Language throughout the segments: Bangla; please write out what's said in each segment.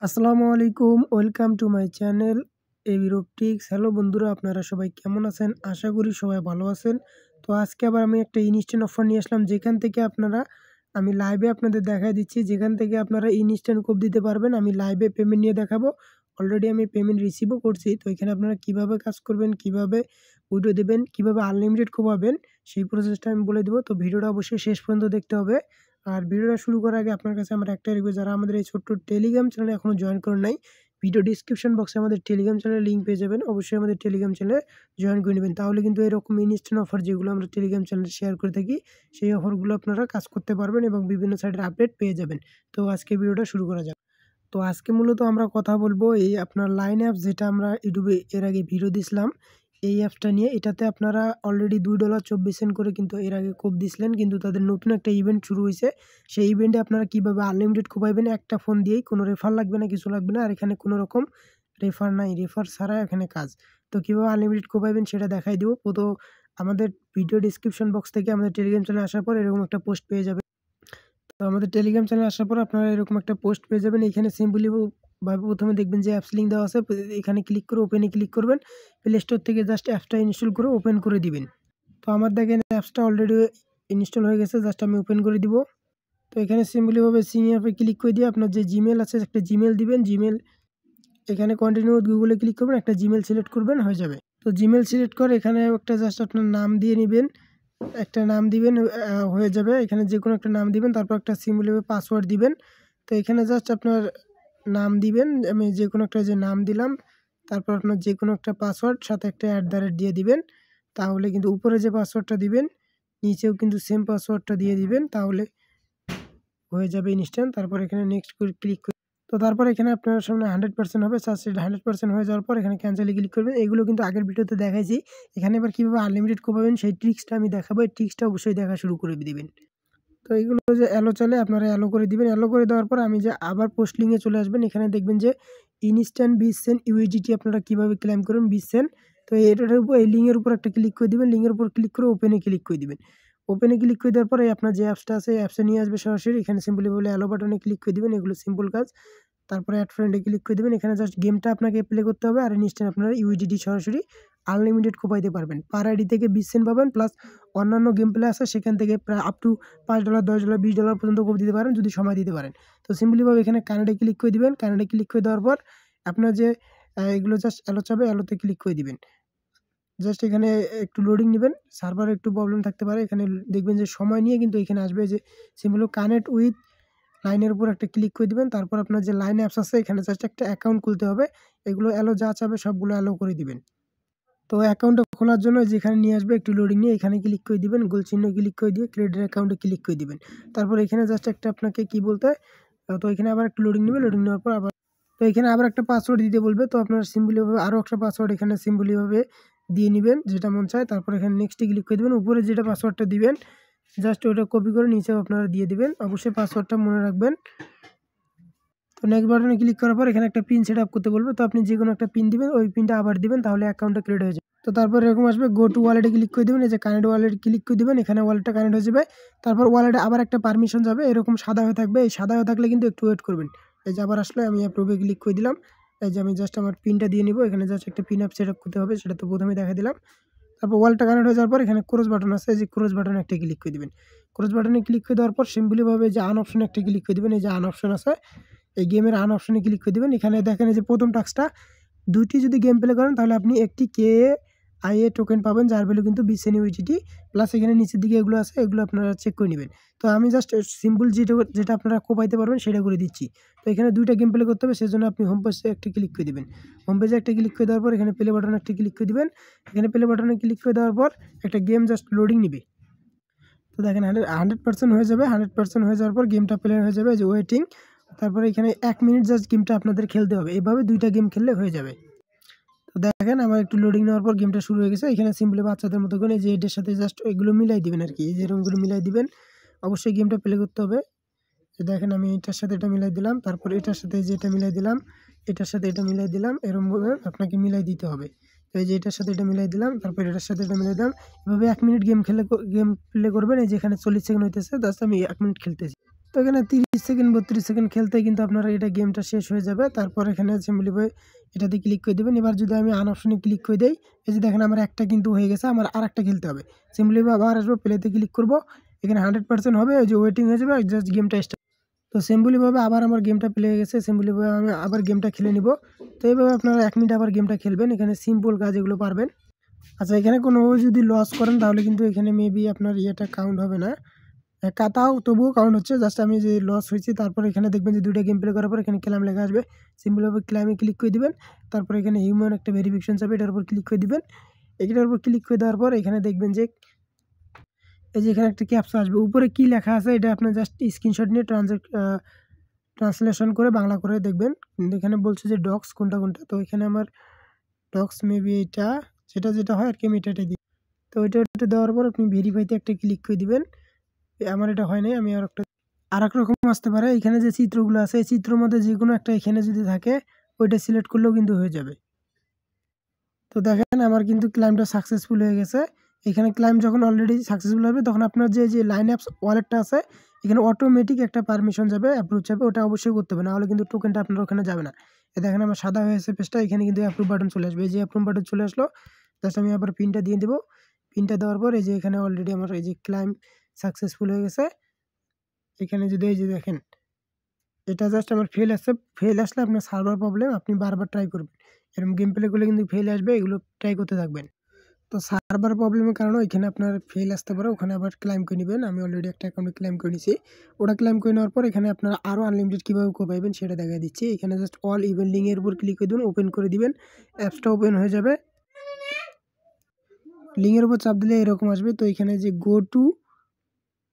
আসসালামু আলাইকুম, welcome to my channel AB robotics. Hello বন্ধুরা, আপনারা সবাই কেমন আছেন? আশা করি সবাই ভালো আছেন। তো আজকে আবার আমি একটা ইনস্ট্যান্ট অফার নিয়ে আসলাম, যেখান থেকে আমি লাইভে আপনাদের দেখাই দিচ্ছি, যেখান থেকে আপনারা ইনস্ট্যান্ট কোড দিতে পারবেন। আমি লাইভে পেমেন্ট নিয়ে দেখাবো। অলরেডি আমি পেমেন্ট রিসিভও করছি। তো এখানে আপনারা কিভাবে কাজ করবেন, কিভাবে উইড্রো দেবেন, কিভাবে আনলিমিটেড কোপাবেন, সেই প্রসেসটা আমি বলে দেবো। তো ভিডিওটা অবশ্যই শেষ পর্যন্ত দেখতে হবে। আর ভিডিওটা শুরু করার আগে আপনার কাছে আমার একটাই রিকোয়েস্ট, যারা আমাদের এই ছোট্ট টেলিগ্রাম চ্যানেলে এখনও জয়েন করেন নাই, ভিডিও ডিসক্রিপশন বক্সে আমাদের টেলিগ্রাম চ্যানেলের লিঙ্ক পেয়ে যাবেন। অবশ্যই আমাদের টেলিগ্রাম চ্যানেলে জয়েন করে নেবেন, তাহলে কিন্তু এরকম ইনস্ট্যান্ট অফার যেগুলো আমরা টেলিগ্রাম চ্যানেলে শেয়ার করে থাকি, সেই অফারগুলো আপনারা কাজ করতে পারবেন এবং বিভিন্ন সাইটের আপডেট পেয়ে যাবেন। তো আজকে ভিডিওটা শুরু করা যাক। তো আজকে মূলত আমরা কথা বলবো এই আপনার লাইন অ্যাপস, যেটা আমরা ইউটিউবে এর আগে ভিডিও দিছিলাম, এই অ্যাপসটা নিয়ে। এটাতে আপনারা অলরেডি $2.24 করে কিন্তু এর আগে কোপ দিছিলেন, কিন্তু তাদের নতুন একটা ইভেন্ট শুরু হয়েছে। সেই ইভেন্টে আপনারা কীভাবে আনলিমিটেড কোপাইবেন একটা ফোন দিয়েই, কোনো রেফার লাগবে না, কিছু লাগবে না। আর এখানে কোনো রকম রেফার নাই, রেফার ছাড়া এখানে কাজ। তো কীভাবে আনলিমিটেড কোপাইবেন সেটা দেখাই দেবো। তো আমাদের ভিডিও ডিসক্রিপশন বক্স থেকে আমাদের টেলিগ্রাম চ্যানেলে আসার পর এরকম একটা পোস্ট পেয়ে যাবেন। তো আমাদের টেলিগ্রাম চ্যানেলে আসার পর আপনারা এরকম একটা পোস্ট পেয়ে যাবেন। এখানে সিম্পলি ভাবে প্রথমে দেখবেন যে অ্যাপস লিঙ্ক দেওয়া আছে, এখানে ক্লিক করে ওপেনে ক্লিক করবেন। প্লে স্টোর থেকে জাস্ট অ্যাপসটা ইনস্টল করে ওপেন করে দিবেন। তো আমার দেখেন অ্যাপসটা অলরেডি ইনস্টল হয়ে গেছে, জাস্ট আমি ওপেন করে দিব। তো এখানে সিম্পলিভাবে সিং অ্যাপে ক্লিক করে দিয়ে আপনার যে জিমেল আছে একটা জিমেল দিবেন। জিমেল এখানে কন্টিনিউ গুগলে ক্লিক করবেন, একটা জিমেল সিলেক্ট করবেন, হয়ে যাবে। তো জিমেল সিলেক্ট করে এখানে একটা জাস্ট আপনার নাম দিয়ে নেবেন, একটা নাম দিবেন, হয়ে যাবে। এখানে যে কোনো একটা নাম দিবেন, তারপর একটা সিম্পলিভাবে পাসওয়ার্ড দিবেন। তো এখানে জাস্ট আপনার নাম দিবেন, আমি যে কোনো একটা যে নাম দিলাম, তারপর আপনার যে কোনো একটা পাসওয়ার্ড সাথে একটা দিয়ে দিবেন। তাহলে কিন্তু উপরে যে পাসওয়ার্ডটা দিবেন নিচেও কিন্তু সেম পাসওয়ার্ডটা দিয়ে দিবেন, তাহলে হয়ে যাবে ইনস্ট্যান্ট। তারপর এখানে নেক্সট করে ক্লিক করে, তো তারপর এখানে আপনার সামনে 100% হবে। সাকসেস 100% হয়ে যাওয়ার পর এখানে ক্যান্সেলে ক্লিক করবেন। এগুলো কিন্তু আগের ভিডিওতে দেখাইছি। এখানে এবার কীভাবে আনলিমিটেড কোপাবেন সেই ট্রিক্সটা আমি দেখাবো। এই ট্রিক্সটা অবশ্যই দেখা শুরু করে দিবেন। তো এইগুলো যে অ্যালো চলে, আপনারা অ্যালো করে দিবেন। অ্যালো করে দেওয়ার পর আমি যে আবার পোস্ট লিঙ্কে চলে আসবেন। এখানে দেখবেন যে ইনস্ট্যান্ট 20 সেন্ট ইউএসডিটি আপনারা কীভাবে ক্লেম করবেন, 20 সেন্ট। তো এটার উপর এই লিঙ্কের উপর একটা ক্লিক করে দিবেন। লিঙ্কের উপর ক্লিক করে ওপেনে ক্লিক করে দিবেন। ওপেনে ক্লিক করে দেওয়ার পরে আপনার যে অ্যাপসটা আছে, অ্যাপসে নিয়ে আসবে সরাসরি। এখানে সিম্পলি বলে অ্যালো বাটনে ক্লিক করে দিবেন। এগুলো সিম্পল কাজ। তারপরে অ্যাড ফ্রেন্ডে ক্লিক করে দেবেন। এখানে জাস্ট গেমটা আপনাকে প্লে করতে হবে, আর ইনস্ট্যান্ট আপনারা ইউএসডিটি সরাসরি আনলিমিটেড কোপাইতে পারবেন। পার আইডি থেকে 20 সেন্ট পাবেন, প্লাস অন্যান্য গেম প্লে আছে সেখান থেকে প্রায় আপ টু $5, $10, $20 পর্যন্ত কোপ দিতে পারেন, যদি সময় দিতে পারেন। তো সিম্পলিভাবে এখানে কানেক্টে ক্লিক করে দিবেন। কানেক্টে ক্লিক করে দেওয়ার পর আপনার যে এগুলো জাস্ট অ্যালো চাবে, অ্যালোতে ক্লিক করে দিবেন। জাস্ট এখানে একটু লোডিং নেবেন, সার্ভারে একটু প্রবলেম থাকতে পারে। এখানে দেখবেন যে সময় নিয়ে কিন্তু এখানে আসবে যে সিম্পলি কানেক্ট উইথ লাইনের উপর একটা ক্লিক করে দিবেন। তারপর আপনার যে লাইন অ্যাপস আছে এখানে জাস্ট একটা অ্যাকাউন্ট খুলতে হবে। এগুলো অ্যালো যা চাবে সবগুলো অ্যালো করে দিবেন। তো অ্যাকাউন্টটা খোলার জন্য যেখানে নিয়ে আসবে একটু লোডিং নিয়ে এখানে ক্লিক করে দিবেন, গোল চিহ্ন ক্লিক করে দিয়ে ক্রেডিট অ্যাকাউন্টে ক্লিক করে দিবেন। তারপর এখানে জাস্ট একটা আপনাকে কি বলতে হয়, তো এখানে আবার একটু লোডিং নেবে। লোডিং নেওয়ার পর আবার তো এখানে আবার একটা পাসওয়ার্ড দিতে বলবে। তো আপনার সিম্পলিভাবে আরও একটা পাসওয়ার্ড এখানে সিম্পলিভাবে দিয়ে নেবেন, যেটা মন চায়। তারপর এখানে নেক্সটে ক্লিক করে দেবেন। উপরে যেটা পাসওয়ার্ডটা দিবেন জাস্ট ওটা কপি করে নিচেও আপনারা দিয়ে দিবেন। অবশ্যই পাসওয়ার্ডটা মনে রাখবেন। তো নেক্সট বাটনে ক্লিক করার পর এখানে একটা পিন সেট আপ করতে বলবে। তো আপনি যে কোনো একটা পিন দিবেন, ওই পিনটা আবার দিবেন, তাহলে অ্যাকাউন্টটা ক্রিয়েট হয়ে যাবে। তো তারপর এরকম আসবে, গো টু ওয়ালেটে ক্লিক করে দেবেন। এই যে কানেক্ট ওয়ালেট ক্লিক করে দেবেন, এখানে ওয়ালেটটা কানেক্ট হয়ে যাবে। তারপর ওয়ালেটে আবার একটা পারমিশন যাবে, এরকম সাদা হয়ে থাকবে। এই সাদা হয়ে থাকলে কিন্তু একটু ওয়েট করবেন। এই যে আবার আসলে আমি অ্যাপ্রুভে ক্লিক করে দিলাম। এই যে আমি জাস্ট আমার পিনটা দিয়ে নিব। এখানে জাস্ট একটা পিন অ্যাপ সেট আপ করতে হবে, সেটা তো প্রথমে দেখা দিলাম। তারপর ওয়ালটা কানেক্ট হয়ে যাওয়ার পর এখানে ক্রস বাটন আছে, এই যে ক্রস বাটনে একটা ক্লিক করে দিবেন। ক্রস বাটনে ক্লিক করে দেওয়ার পর সিম্পলিভাবে যে আন অপশনে একটা ক্লিক করে দিবেন। এই যে আন অপশন আছে, এই গেমের আন অপশনে ক্লিক করে দেবেন। এখানে দেখেন এই যে প্রথম টাস্কটা, 2টি যদি গেম প্লে করেন তাহলে আপনি একটি KAIA টোকেন পাবেন, যার ভ্যালু কিন্তু 20 সেন্ট ইউএসডিটি। প্লাস এখানে নিচের দিকে এগুলো আছে, এগুলো আপনারা চেক করে নেবেন। তো আমি জাস্ট সিম্পল যেটা আপনারা কোপাইতে পারবেন সেটা করে দিচ্ছি। তো এখানে 2টা গেম প্লে করতে হবে, সেজন্য আপনি হোম পেজে একটা ক্লিক করে দেবেন। হোম পেজে একটা ক্লিক করে দেওয়ার পর এখানে প্লে বাটনে একটা ক্লিক করে দিবেন। এখানে প্লে বাটনে ক্লিক করে দেওয়ার পর একটা গেম জাস্ট লোডিং নিবে। তো দেখেন 100% হয়ে যাবে। 100% হয়ে যাওয়ার পর গেমটা প্লে হয়ে যাবে, যে ওয়েটিং। তারপরে এখানে 1 মিনিট জাস্ট গেমটা আপনাদের খেলতে হবে। এভাবে 2টা গেম খেললে হয়ে যাবে। তো দেখেন আমার একটু লোডিং নেওয়ার পর গেমটা শুরু হয়ে গেছে। এখানে সিম্পলি বাচ্চাদের মতো করে যে এটার সাথে জাস্ট এগুলো মিলাই দিবেন আর কি, এই যে এরকমগুলো মিলাই দিবেন। অবশ্যই গেমটা প্লে করতে হবে। দেখেন আমি এটার সাথে এটা মিলাই দিলাম, তারপর এটার সাথে যে এটা মিলাই দিলাম, এটার সাথে এটা মিলাই দিলাম। এরকমভাবে আপনাকে মিলাই দিতে হবে। তো এই যে এটার সাথে এটা মিলাই দিলাম, তারপর এটার সাথে এটা মিলাই দিলাম। এভাবে 1 মিনিট গেম প্লে করবেন। এই যে এখানে 40 সেকেন্ড হইতেছে, জাস্ট আমি 1 মিনিট খেলতেছি। তো এখানে 30 সেকেন্ড 32 সেকেন্ড খেলতে কিন্তু আপনারা এটা গেমটা শেষ হয়ে যাবে। তারপর এখানে সিম্পলি এটাতে ক্লিক করে দেবেন। এবার যদি আমি আন অপশনে ক্লিক করে দেই, এই যে দেখেন আমার একটা কিন্তু হয়ে গেছে, আমার আরেকটা খেলতে হবে। সিম্পলি আবার আসবো, প্লেতে ক্লিক করব, এখানে 100% হবে, ওই যে ওয়েটিং হয়ে যাবে, জাস্ট গেমটা স্টার্ট। তো সিম্পলিভাবে আবার আমার গেমটা প্লে হয়ে গেছে, সিম্পলিভাবে আমি আবার গেমটা খেলে নিব। তো এইভাবে আপনারা 1 মিনিট আবার গেমটা খেলবেন, এখানে সিম্পল কাজ এগুলো পারবেন। আচ্ছা, এখানে কোনোভাবে যদি লস করেন তাহলে কিন্তু এখানে মেবি আপনার ইয়েটা কাউন্ট হবে না, কাতাও তবুও কাউন্ট হচ্ছে। জাস্ট আমি যে লস হয়েছি, তারপর এখানে দেখবেন যে 2টা গেম প্লে করার পর এখানে ক্লাইম লেখা আসবে, সিম্পলভাবে ক্লাইমে ক্লিক করে দিবেন। তারপর এখানে হিউম্যান একটা ভেরিফিকেশন চাবে, এটার উপর ক্লিক করে দিবেন। এটার উপর ক্লিক করে দেওয়ার পর এখানে দেখবেন যে এই যে এখানে একটা ক্যাপচা আসবে, উপরে কি লেখা আছে এটা আপনার জাস্ট স্ক্রিনশট নিয়ে ট্রান্সলেশন করে বাংলা করে দেখবেন। কিন্তু এখানে বলছে যে ডক্স কোনটা কোনটা, তো এখানে আমার ডক্স মেবি এইটা, যেটা হয় আর কি, আমি এটাই দিই। তো ওইটা দেওয়ার পর আপনি ভেরিফাইতে একটা ক্লিক করে দিবেন। আমার এটা হয় নাই, আমি আর এক রকম আসতে পারে। এখানে যে চিত্রগুলো আছে, এই চিত্রের মধ্যে যে কোনো একটা এখানে যদি থাকে ওইটা সিলেক্ট করলেও কিন্তু হয়ে যাবে। তো দেখেন আমার কিন্তু ক্লাইমটা সাকসেসফুল হয়ে গেছে। এখানে ক্লাইম যখন অলরেডি সাকসেসফুল হবে তখন আপনার যে লাইন অ্যাপস ওয়ালেটটা আছে এখানে অটোমেটিক একটা পারমিশন যাবে, অ্যাপ্রুভ যাবে, ওটা অবশ্যই করতে হবে, নাহলে কিন্তু টোকেনটা আপনার ওখানে যাবে না। দেখেন আমার সাদা হয়েছে পেজটা, এখানে কিন্তু অ্যাপ্রুভ বাটন চলে আসবে। এই যে অ্যাপ্রুভ বাটন চলে আসলো, জাস্ট আমি আবার পিনটা দিয়ে দেবো। পিনটা দেওয়ার পর এই যে এখানে অলরেডি আমার এই যে ক্লাইম সাকসেসফুল হয়ে গেছে। এখানে যদি এই যে দেখেন এটা জাস্ট আমার ফেল আসলে আপনার সার্ভার প্রবলেম, আপনি বারবার ট্রাই করবেন। এরকম গেম প্লে করলে কিন্তু ফেল আসবে, এগুলো ট্রাই করতে থাকবেন। তো সার্ভার প্রবলেমের কারণে ওইখানে আপনার ফেল আসতে পারে, ওখানে আবার ক্লাইম করে নেবেন। আমি অলরেডি একটা অ্যাকাউন্টে ক্লাইম করে নিয়েছি। ওটা ক্লাইম করে নেওয়ার পর এখানে আপনারা আরও আনলিমিটেড কীভাবে পাইবেন সেটা দেখা দিচ্ছি। এখানে জাস্ট অল ইভেন্ট লিঙ্কের উপর ক্লিক করে দেবেন, ওপেন করে দিবেন, অ্যাপসটা ওপেন হয়ে যাবে। লিঙ্কের উপর চাপ দিলে এরকম আসবে। তো এখানে যে গো টু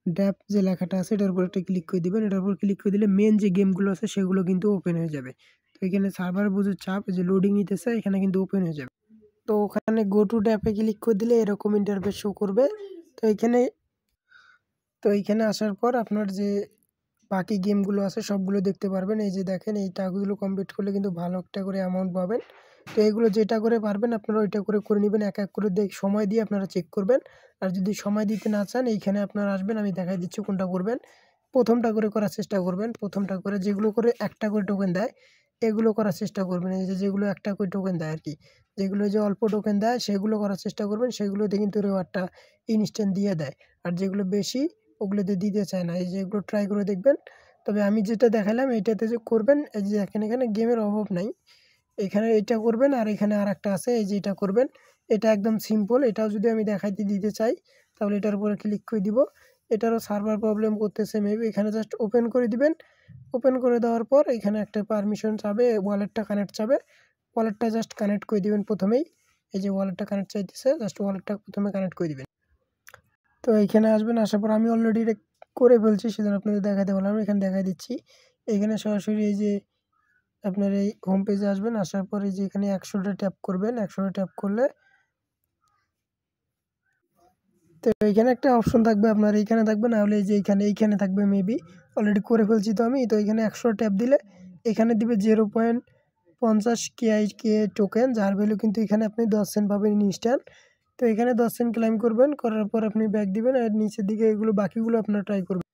ড্যাপ যে লেখাটা আছে এটার উপর একটা ক্লিক করে দিবেন। এটার উপর ক্লিক করে দিলে মেন যে গেমগুলো আছে সেগুলো কিন্তু ওপেন হয়ে যাবে। তো এখানে সার্ভার বুঝে চাপ যে লোডিং নিতেছে, এখানে কিন্তু ওপেন হয়ে যাবে। তো ওখানে গো টু ড্যাপে ক্লিক করে দিলে এরকম ইন্টারফেস শো করবে। তো এইখানে আসার পর আপনার যে বাকি গেমগুলো আছে সবগুলো দেখতে পারবেন। এই যে দেখেন এই টাস্কগুলো কমপ্লিট করলে কিন্তু ভালো একটা করে অ্যামাউন্ট পাবেন। তো এগুলো যেটা করে পারবেন আপনারা ওইটা করে নেবেন, এক এক করে সময় দিয়ে আপনারা চেক করবেন। আর যদি সময় দিতে না চান এইখানে আপনারা আসবেন, আমি দেখাই দিচ্ছি কোনটা করবেন। প্রথমটা করে করার চেষ্টা করবেন, প্রথমটা করে যেগুলো করে একটা করে টোকেন দেয় এগুলো করার চেষ্টা করবেন। এই যে যেগুলো একটা করে টোকেন দেয় আর কি, যেগুলো যে অল্প টোকেন দেয় সেগুলো করার চেষ্টা করবেন, সেগুলোতে কিন্তু রিওয়ার্ডটা ইনস্ট্যান্ট দিয়ে দেয়। আর যেগুলো বেশি ওগুলোতে দিতে চায় না, এই যে এগুলো ট্রাই করে দেখবেন। তবে আমি যেটা দেখালাম এইটাতে যে করবেন, এই যে দেখেন এখানে গেমের অভাব নাই, এখানে এটা করবেন আর এখানে আর একটা আছে, এই যে এটা করবেন। এটা একদম সিম্পল, এটাও যদি আমি দেখাইতে দিতে চাই তাহলে এটার উপরে ক্লিক করে দিব। এটারও সার্ভার প্রবলেম করতেছে মেবি, এখানে জাস্ট ওপেন করে দিবেন। ওপেন করে দেওয়ার পর এখানে একটা পারমিশন চাবে, ওয়ালেটটা কানেক্ট চাবে, ওয়ালেটটা জাস্ট কানেক্ট করে দিবেন প্রথমেই। এই যে ওয়ালেটটা কানেক্ট চাইতেছে, জাস্ট ওয়ালেটটা প্রথমে কানেক্ট করে দিবেন। তো এইখানে আসবেন, আসার পর আমি অলরেডি এটা করে ফেলছি সেজন্য আপনাদের দেখাতে বললাম, এখানে দেখাই দিচ্ছি। এখানে সরাসরি এই যে আপনার এই হোম পেজে আসবেন, আসার পর এই যে এখানে 100টা ট্যাপ করবেন, 100টা ট্যাপ করলে তো এইখানে একটা অপশন থাকবে আপনার এইখানে থাকবে, না হলে এই যে এইখানে থাকবে মেবি, অলরেডি করে ফেলছি তো আমি। তো এখানে 100 ট্যাপ দিলে এখানে দিবে 0.50 কে টোকেন, যার ভ্যালু কিন্তু এখানে আপনি 10 সেন্ট পাবেন ইনস্ট্যান্ট। তো এখানে 10 সেন্ট ক্লাইম করবেন, করার পর আপনি ব্যাক দিবেন আর নিচের দিকে এগুলো বাকিগুলো আপনারা ট্রাই করবেন।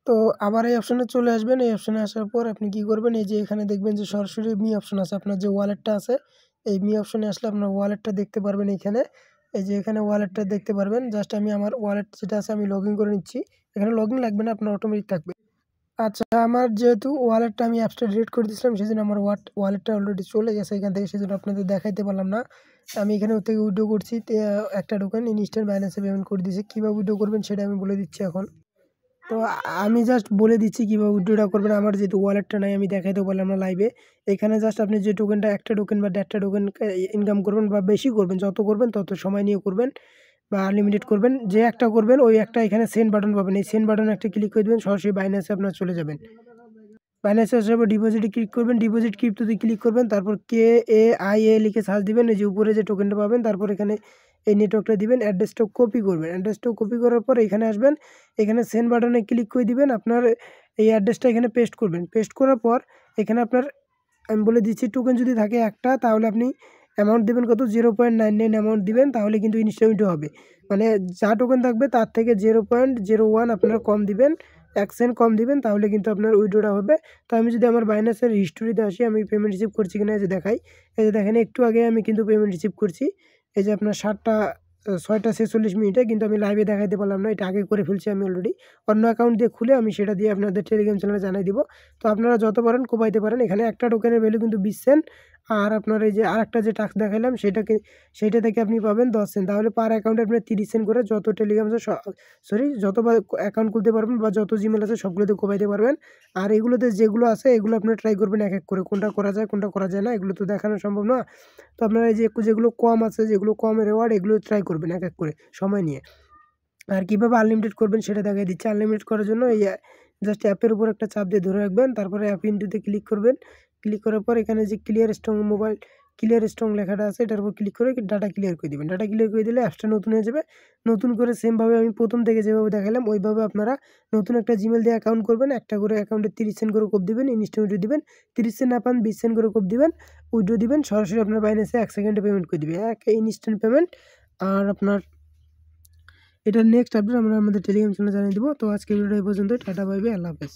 তো আবার এই অপশনে চলে আসবেন, এই অপশনে আসার পর আপনি কি করবেন, এই যে এখানে দেখবেন যে সরাসরি মি অপশন আছে, আপনার যে ওয়ালেটটা আছে এই মি অপশনে আসলে আপনার ওয়ালেটটা দেখতে পারবেন। এইখানে এই যে এখানে ওয়ালেটটা দেখতে পারবেন, জাস্ট আমি আমার ওয়ালেট যেটা আছে আমি লগ ইন করে নিচ্ছি। এখানে লগ ইন লাগবে না, আপনার অটোমেটিক থাকবে। আচ্ছা, আমার যেহেতু ওয়ালেটটা আমি অ্যাপসটা ডিলিট করে দিয়েছিলাম সেজন্য আমার ওয়ালেটটা অলরেডি চলে গেছে এখান থেকে, সেজন্য আপনাদের দেখাইতে পারলাম না। আমি এখানে ওর থেকে উইথড্র করছি, একটা টোকেন ইনস্ট্যান্ট বাইন্যান্সে পেমেন্ট করে দিয়েছি। কীভাবে উইথড্র করবেন সেটা আমি বলে দিচ্ছি এখন। তো আমি জাস্ট বলে দিচ্ছি কীভাবে উইথড্রটা করবেন। আমার যেহেতু ওয়ালেটটা নাই আমি দেখাইতে পারলাম না লাইভে। এখানে জাস্ট আপনি যে টোকেনটা একটা টোকেন বা 1.5টা টোকেন ইনকাম করবেন বা বেশি করবেন, যত করবেন তত সময় নিয়ে করবেন বা আনলিমিটেড করবেন, যে একটা করবেন ওই একটা এখানে সেন্ড বাটন পাবেন, এই সেন্ড বাটনে একটা ক্লিক করে দেবেন, সরাসরি বাইন্যান্সে আপনার চলে যাবেন। বাইন্যান্সে আসার পর ডিপোজিটে ক্লিক করবেন, ডিপোজিট ক্রিপ্টোতে ক্লিক করবেন, তারপর KAIA লিখে সার্চ দিবেন, এই যে উপরে যে টোকেনটা পাবেন, তারপর এখানে এই নেটওয়ার্কটা দিবেন, অ্যাড্রেসটা কপি করবেন, অ্যাড্রেসটা কপি করার পর এখানে আসবেন, এখানে সেন্ড বাটনে ক্লিক করে দিবেন, আপনার এই অ্যাড্রেসটা এখানে পেস্ট করবেন। পেস্ট করার পর এখানে আপনার আমি বলে দিচ্ছি টোকেন যদি থাকে একটা তাহলে আপনি অ্যামাউন্ট দেবেন কত, 0.99 অ্যামাউন্ট দিবেন, তাহলে কিন্তু ইনস্ট্যান্ট হবে। মানে যা টোকেন থাকবে তার থেকে 0.01 আপনারা কম দিবেন, 1 সেন্ট কম দিবেন তাহলে কিন্তু আপনার উইথড্রটা হবে। তো আমি যদি আমার বাইন্যান্সের হিস্টোরিতে আসি, আমি পেমেন্ট রিসিভ করছি কিনা এই যে দেখাই। এই যে দেখেন একটু আগে আমি কিন্তু পেমেন্ট রিসিভ করছি। এই যে আপনার 6টা 46 মিনিটে, কিন্তু আমি লাইভে দেখাইতে পারলাম না, এটা আগে করে ফেলছি আমি অলরেডি। অন্য অ্যাকাউন্ট দিয়ে খুলে আমি সেটা দিয়ে আপনাদের টেলিগ্রাম চ্যানেলে জানাই দিব। তো আপনারা যত পারেন কোপাইতে পারেন। এখানে একটা টোকেনের ভ্যালু কিন্তু 20 সেন্ট। আর আপনার এই যে আরেকটা যে টাস্ক দেখাইলাম সেইটা থেকে আপনি পাবেন 10 সেন্ট। তাহলে পার অ্যাকাউন্টে আপনার 30 সেন্ট করে যত টেলিগ্রাম আছে যতবার অ্যাকাউন্ট খুলতে পারবেন বা যত জিমেল আছে সবগুলোতে কোপাইতে পারবেন। আর এগুলোতে যেগুলো আছে এগুলো আপনারা ট্রাই করবেন এক করে, কোনটা করা যায় কোনটা করা যায় না এগুলো তো দেখানো সম্ভব না। তো আপনারা এই যে যেগুলো কম আছে, যেগুলো কম রেওয়ার্ড, এগুলো ট্রাই করবেন এক করে সময় নিয়ে। আর কীভাবে আনলিমিটেড করবেন সেটা দেখাই দিচ্ছি। আনলিমিটেড করার জন্য এই জাস্ট অ্যাপের উপর একটা চাপ দিয়ে ধরে রাখবেন, তারপরে অ্যাপ ইন্টুতে ক্লিক করবেন। ক্লিক করার পর এখানে যে ক্লিয়ার স্ট্রং লেখাটা আছে এটার উপর ক্লিক করে ডাটা ক্লিয়ার করে দিবেন। ডাটা ক্লিয়ার করে দিলে অ্যাপসটা নতুন হয়ে যাবে। নতুন করে সেমভাবে আমি প্রথম থেকে যেভাবে দেখালাম ওইভাবে আপনারা নতুন একটা জিমেল দিয়ে অ্যাকাউন্ট করবেন। একটা করে অ্যাকাউন্টে 30 সেন্ট করে কোপ দিবেন, ইনস্ট্যান্ট উইথড্র দিবেন। 30 সেন্ট না পান 20 সেন্ট করে কোপ দিবেন, উইথড্র দিবেন। সরাসরি আপনার বাইন্যান্সে 1 সেকেন্ডে পেমেন্ট করে দিবে, এক ইনস্ট্যান্ট পেমেন্ট। আর আপনার এটার নেক্সট আপডেট আমরা আমাদের টেলিগ্রাম চ্যানেলে জানিয়ে দেবো। তো আজকে ভিডিওটা এই পর্যন্ত। টাটা বাই বাই, আল্লাহ হাফেজ।